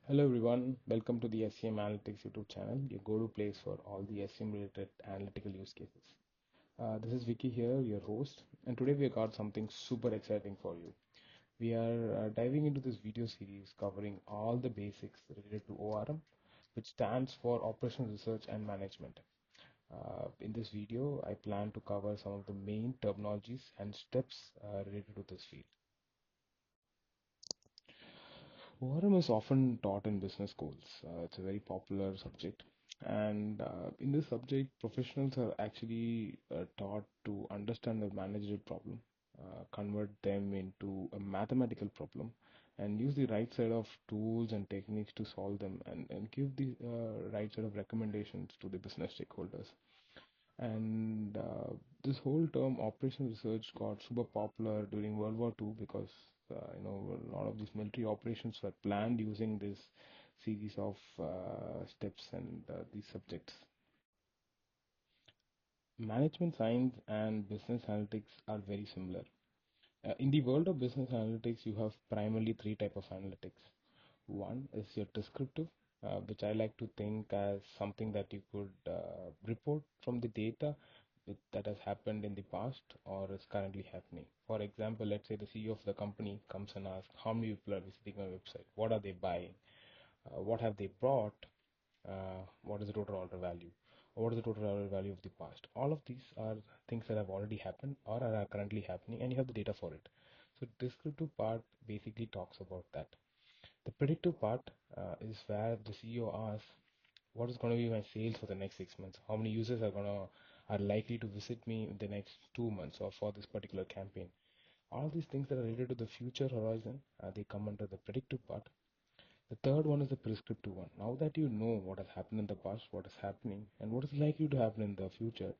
Hello everyone, welcome to the SCM Analytics YouTube channel, your go-to place for all the SCM related analytical use cases. This is Vicky here, your host, and today we have got something super exciting for you. We are diving into this video series covering all the basics related to ORM, which stands for Operational Research and Management. In this video, I plan to cover some of the main terminologies and steps related to this field. ORM is often taught in business schools. It's a very popular subject. And in this subject, professionals are actually taught to understand the managerial problem, convert them into a mathematical problem, and use the right set of tools and techniques to solve them and give the right set of recommendations to the business stakeholders. And this whole term operational research got super popular during World War II because a lot of these military operations were planned using this series of steps and these subjects. Management science and business analytics are very similar. In the world of business analytics, you have primarily three type of analytics. One is your descriptive, which I like to think as something that you could report from the data that has happened in the past or is currently happening. For example, let's say the CEO of the company comes and asks how many people are visiting my website, what are they buying, what have they bought, what is the total order value, or what is the total order value of the past. All of these are things that have already happened or are currently happening, and you have the data for it. So descriptive part basically talks about that. The predictive part is where the CEO asks, what is going to be my sales for the next 6 months? How many users are likely to visit me in the next 2 months or for this particular campaign? All these things that are related to the future horizon, they come under the predictive part. The third one is the prescriptive one. Now that you know what has happened in the past, what is happening, and what is likely to happen in the future,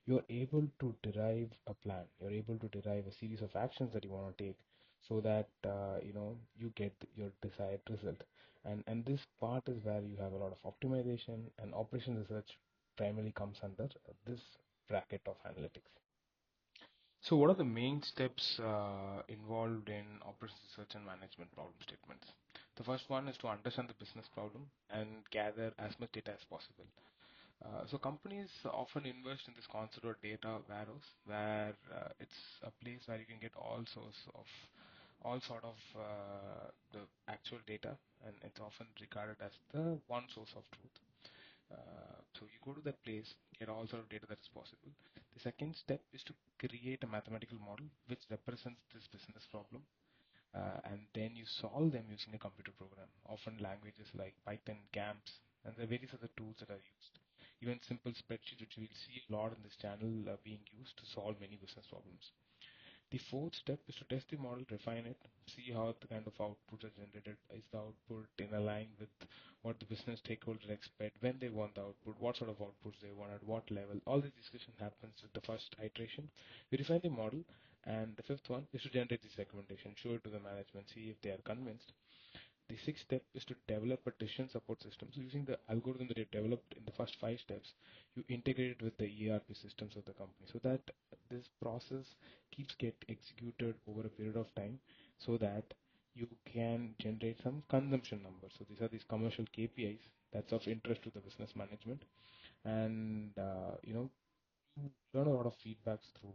you're able to derive a plan. You're able to derive a series of actions that you want to take so that you get your desired result. And this part is where you have a lot of optimization, and operation research primarily comes under this bracket of analytics. So what are the main steps involved in operations research and management problem statements? The first one is to understand the business problem and gather as much data as possible. So companies often invest in this concept of data warehouse, where it's a place where you can get all sort of the actual data, and it's often regarded as the one source of truth. So you go to that place, get all sort of data that is possible. The second step is to create a mathematical model which represents this business problem, and then you solve them using a computer program, often languages like Python, GAMPS, and there are various other tools that are used. Even simple spreadsheets, which we'll see a lot in this channel, are being used to solve many business problems. The fourth step is to test the model, refine it, see how the kind of outputs are generated. Is the output in line with what the business stakeholders expect, when they want the output, what sort of outputs they want, at what level? All this discussion happens with the first iteration. We refine the model, and the fifth one is to generate this recommendation, show it to the management, see if they are convinced. The sixth step is to develop a decision support system. So using the algorithm that you developed in the first five steps, you integrate it with the ERP systems of the company so that this process keeps get executed over a period of time so that you can generate some consumption numbers. So these are these commercial KPIs that's of interest to the business management. And you learn a lot of feedbacks through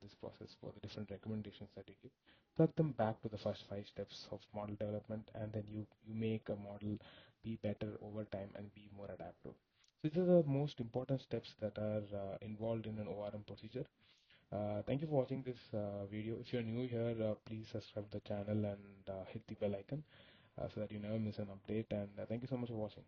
this process for the different recommendations that you give. Plug them back to the first five steps of model development, and then you make a model be better over time and be more adaptive. So these are the most important steps that are involved in an ORM procedure. Thank you for watching this video. If you're new here, please subscribe to the channel and hit the bell icon so that you never miss an update. And thank you so much for watching.